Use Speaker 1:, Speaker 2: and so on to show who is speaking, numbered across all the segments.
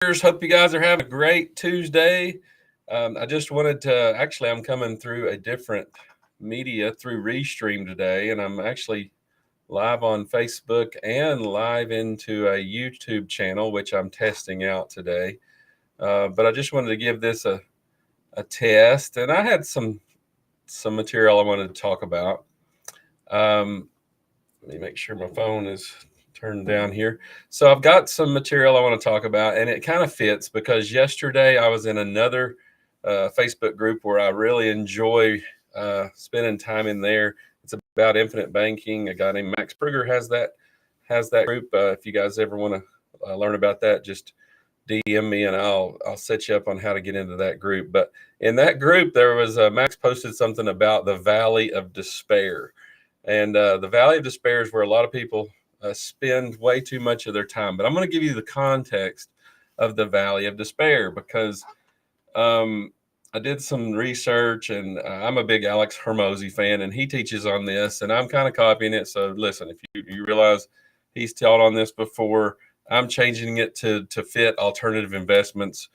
Speaker 1: Hope you guys are having a great Tuesday. I just wanted to I'm coming through a different media through Restream today, and I'm actually live on Facebook and live into a YouTube channel, which I'm testing out today. But I just wanted to give this a test, and I had some material I wanted to talk about. Let me make sure my phone is turned down here. So I've got some material I want to talk about, and it kind of fits because yesterday I was in another Facebook group where I really enjoy spending time in there. It's about infinite banking. A guy named Max Kruger has that group. If you guys ever want to learn about that, just DM me and I'll set you up on how to get into that group. But in that group, there was Max posted something about the Valley of Despair. And the Valley of Despair is where a lot of people spend way too much of their time. But I'm going to give you the context of the Valley of Despair because I did some research, and I'm a big Alex Hermosi fan, and he teaches on this, and I'm kind of copying it. So listen, if you realize he's taught on this before, I'm changing it to fit alternative investments.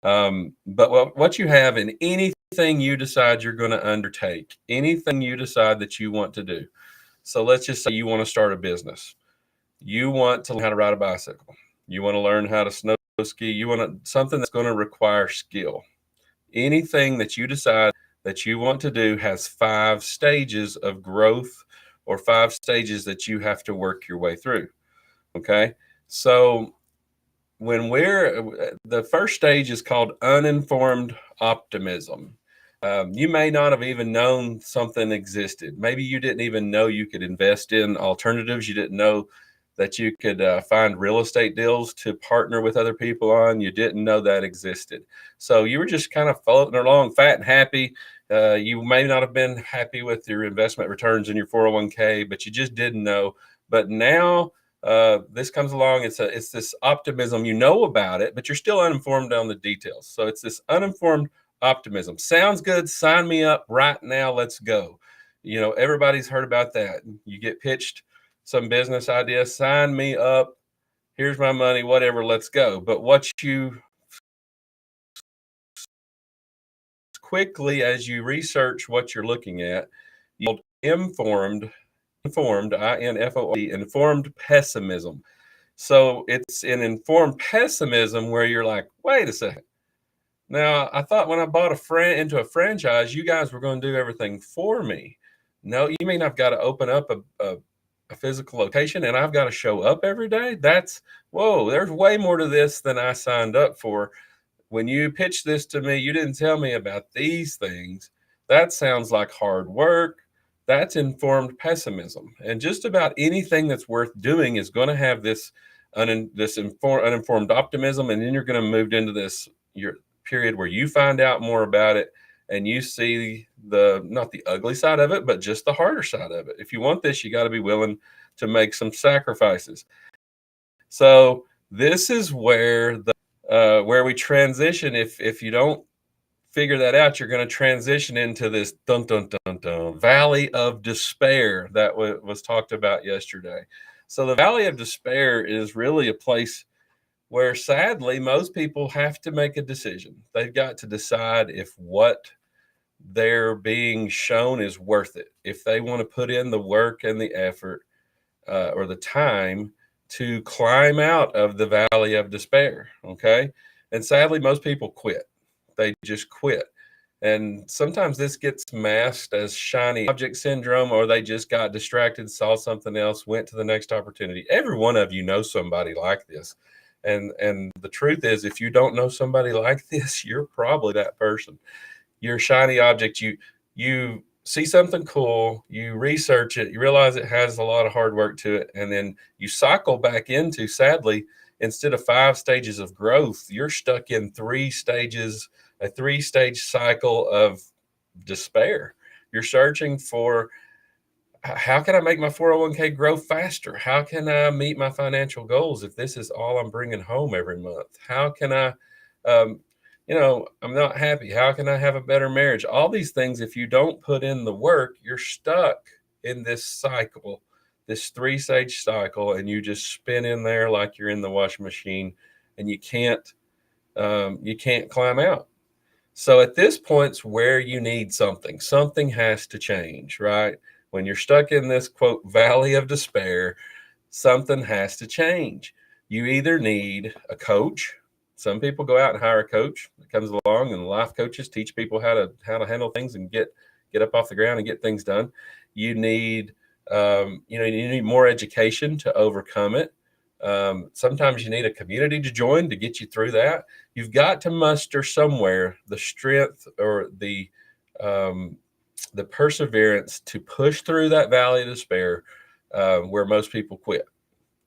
Speaker 1: But what you have in anything you decide you're going to undertake, anything you decide that you want to do. So let's just say you want to start a business. You want to learn how to ride a bicycle. You want to learn how to snow ski. You want something that's going to require skill. Anything that you decide that you want to do has 5 stages of growth or 5 stages that you have to work your way through. Okay. So when the first stage is called uninformed optimism. You may not have even known something existed. Maybe you didn't even know you could invest in alternatives. You didn't know that you could find real estate deals to partner with other people on. You didn't know that existed. So you were just kind of floating along fat and happy. You may not have been happy with your investment returns in your 401k, but you just didn't know. But now this comes along. It's this optimism. You know about it, but you're still uninformed on the details. So it's this uninformed optimism. Sounds good. Sign me up right now. Let's go. Everybody's heard about that. You get pitched some business idea. Sign me up. Here's my money. Whatever. Let's go. But what you quickly, as you research what you're looking at, you'll informed, INFORD, informed pessimism. So it's an informed pessimism where you're like, wait a second. Now, I thought when I bought into a franchise, you guys were going to do everything for me. No, you mean I've got to open up a physical location and I've got to show up every day? Whoa, there's way more to this than I signed up for. When you pitched this to me, you didn't tell me about these things. That sounds like hard work. That's informed pessimism. And just about anything that's worth doing is going to have this uninformed optimism. And then you're going to move into your period where you find out more about it and you see not the ugly side of it, but just the harder side of it. If you want this, you got to be willing to make some sacrifices. So this is where we transition. If you don't figure that out, you're going to transition into this dun dun dun dun valley of despair that was talked about yesterday. So the valley of despair is really a place where sadly most people have to make a decision. They've got to decide if what they're being shown is worth it, if they want to put in the work and the effort or the time to climb out of the valley of despair. Okay. And sadly, most people quit. They just quit. And sometimes this gets masked as shiny object syndrome, or they just got distracted, saw something else, went to the next opportunity. Every one of you knows somebody like this. And the truth is, if you don't know somebody like this, you're probably that person. You're a shiny object. You see something cool, you research it, you realize it has a lot of hard work to it, and then you cycle back into, sadly, instead of 5 stages of growth, you're stuck in 3 stages, a 3-stage cycle of despair. You're searching for, how can I make my 401k grow faster? How can I meet my financial goals if this is all I'm bringing home every month? How can I, I'm not happy. How can I have a better marriage? All these things, if you don't put in the work, you're stuck in this cycle, this 3-stage cycle, and you just spin in there like you're in the washing machine and you can't climb out. So at this point's where you need something. Something has to change, right? When you're stuck in this quote valley of despair, something has to change. You either need a coach. Some people go out and hire a coach that comes along, and life coaches teach people how to handle things and get up off the ground and get things done. You need you need more education to overcome it. Sometimes you need a community to join to get you through that. You've got to muster somewhere the strength or the perseverance to push through that valley of despair, where most people quit.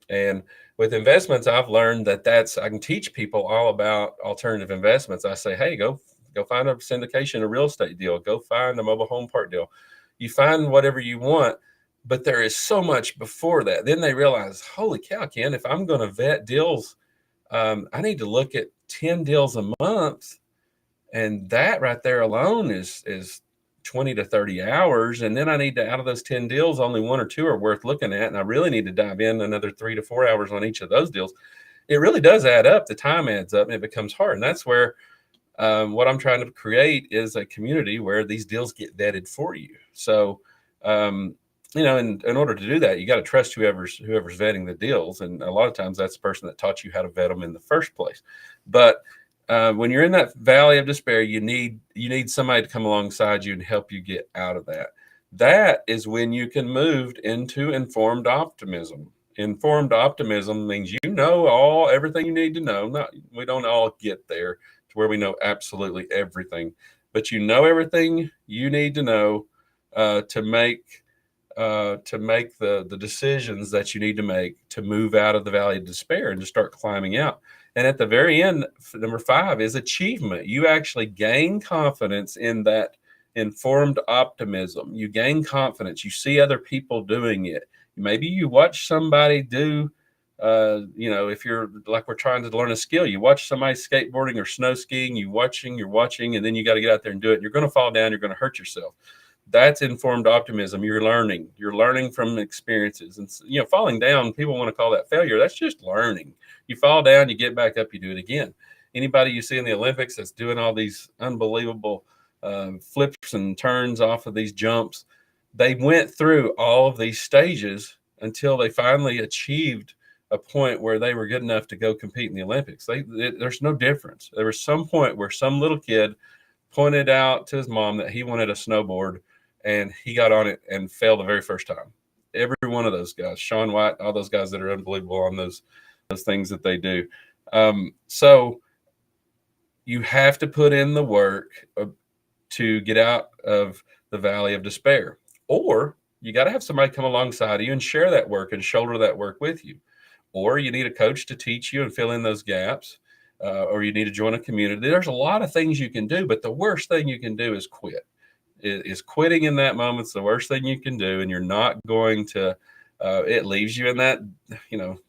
Speaker 1: And with investments, I've learned I can teach people all about alternative investments. I say, hey, go find a syndication, a real estate deal, go find a mobile home park deal. You find whatever you want, but there is so much before that. Then they realize, holy cow, Ken, if I'm going to vet deals, I need to look at 10 deals a month. And that right there alone is 20 to 30 hours. And then I need to, out of those 10 deals, only one or two are worth looking at. And I really need to dive in another 3 to 4 hours on each of those deals. It really does add up. The time adds up and it becomes hard. And that's where what I'm trying to create is a community where these deals get vetted for you. So, in order to do that, you got to trust whoever's vetting the deals. And a lot of times that's the person that taught you how to vet them in the first place. But when you're in that valley of despair, you need somebody to come alongside you and help you get out of that. That is when you can move into informed optimism. Informed optimism means everything you need to know. We don't all get there to where we know absolutely everything, but you know everything you need to know to make the decisions that you need to make to move out of the valley of despair and to start climbing out. And at the very end, number 5 is achievement. You actually gain confidence in that informed optimism. You gain confidence. You see other people doing it. Maybe you watch somebody do, if you're like we're trying to learn a skill, you watch somebody skateboarding or snow skiing, you're watching, and then you got to get out there and do it. You're going to fall down. You're going to hurt yourself. That's informed optimism. You're learning from experiences. And, falling down, people want to call that failure. That's just learning. You fall down, you get back up, you do it again. Anybody you see in the Olympics that's doing all these unbelievable flips and turns off of these jumps, they went through all of these stages until they finally achieved a point where they were good enough to go compete in the Olympics. There's no difference. There was some point where some little kid pointed out to his mom that he wanted a snowboard, and he got on it and failed the very first time. Every one of those guys, Shaun White, all those guys that are unbelievable on those things that they do. So you have to put in the work to get out of the valley of despair, or you got to have somebody come alongside of you and share that work and shoulder that work with you, or you need a coach to teach you and fill in those gaps, or you need to join a community. There's a lot of things you can do, but the worst thing you can do is quit. Is quitting in that moment. It's the worst thing you can do, and you're not going to. It leaves you in that,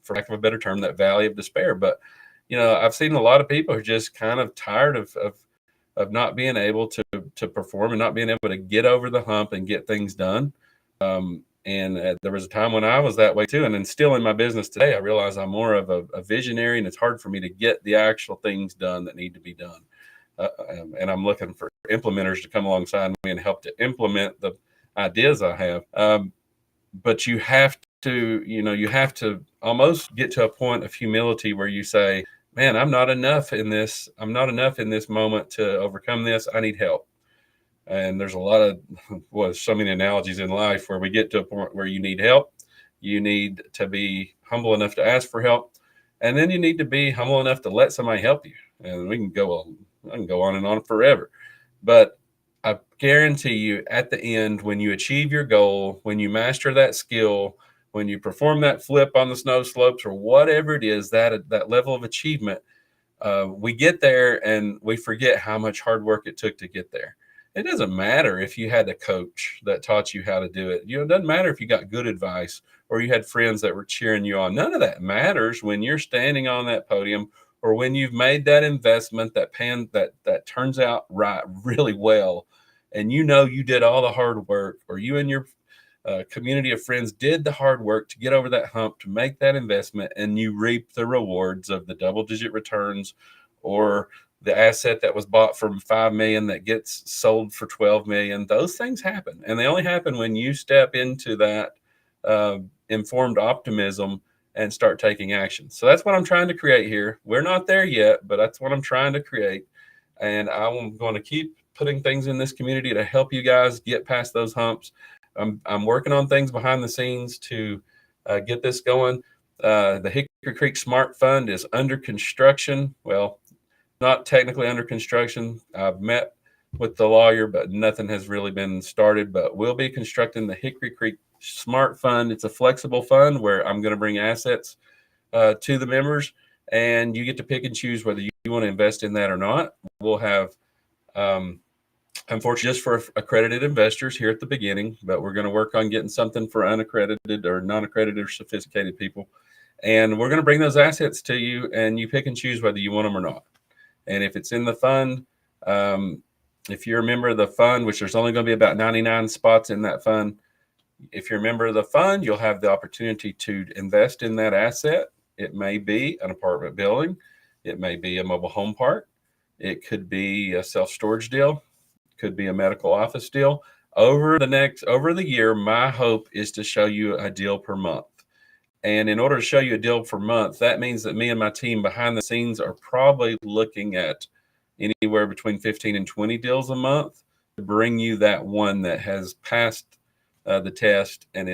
Speaker 1: for lack of a better term, that valley of despair. But I've seen a lot of people who are just kind of tired of not being able to perform and not being able to get over the hump and get things done. And there was a time when I was that way too. And then still in my business today, I realize I'm more of a visionary, and it's hard for me to get the actual things done that need to be done. And I'm looking for implementers to come alongside me and help to implement the ideas I have. But you have to almost get to a point of humility where you say, man, I'm not enough in this moment to overcome this. I need help. And there's a lot of, so many analogies in life where we get to a point where you need help. You need to be humble enough to ask for help. And then you need to be humble enough to let somebody help you. And I can go on and on forever. But I guarantee you, at the end, when you achieve your goal, when you master that skill, when you perform that flip on the snow slopes or whatever it is, that level of achievement, we get there and we forget how much hard work it took to get there. It doesn't matter if you had a coach that taught you how to do it. It doesn't matter if you got good advice or you had friends that were cheering you on. None of that matters when you're standing on that podium or when you've made that investment that turns out really well, and you did all the hard work, or you and your community of friends did the hard work to get over that hump to make that investment, and you reap the rewards of the double-digit returns, or the asset that was bought from 5 million that gets sold for 12 million. Those things happen, and they only happen when you step into that informed optimism and start taking action. So that's what I'm trying to create here. We're not there yet, but that's what I'm trying to create. And I'm going to keep putting things in this community to help you guys get past those humps. I'm working on things behind the scenes to get this going. The Hickory Creek Smart Fund is under construction. Well, not technically under construction. I've met with the lawyer, but nothing has really been started. But we'll be constructing the Hickory Creek Smart Fund. It's a flexible fund where I'm going to bring assets to the members, and you get to pick and choose whether you want to invest in that or not. We'll have, unfortunately, just for accredited investors here at the beginning, but we're going to work on getting something for unaccredited or non-accredited or sophisticated people. And we're going to bring those assets to you, and you pick and choose whether you want them or not. And if it's in the fund, if you're a member of the fund, which there's only going to be about 99 spots in that fund, if you're a member of the fund, you'll have the opportunity to invest in that asset. It may be an apartment building. It may be a mobile home park. It could be a self-storage deal. It could be a medical office deal. Over the year, my hope is to show you a deal per month. And in order to show you a deal per month, that means that me and my team behind the scenes are probably looking at anywhere between 15 and 20 deals a month to bring you that one that has passed the test and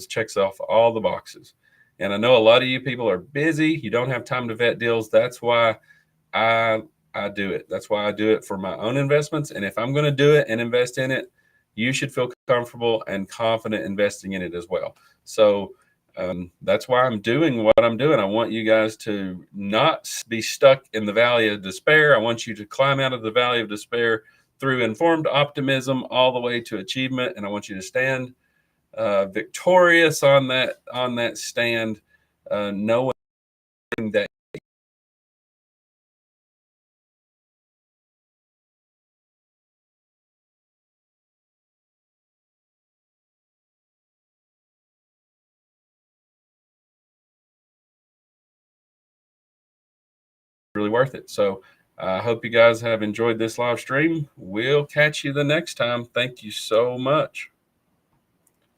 Speaker 1: checks off all the boxes. And I know a lot of you people are busy. You don't have time to vet deals. That's why I do it. That's why I do it for my own investments. And if I'm going to do it and invest in it, you should feel comfortable and confident investing in it as well. So that's why I'm doing what I'm doing. I want you guys to not be stuck in the valley of despair. I want you to climb out of the valley of despair through informed optimism all the way to achievement. And I want you to stand victorious on that stand, knowing that really worth it. So I hope you guys have enjoyed this live stream. We'll catch you the next time. Thank you so much.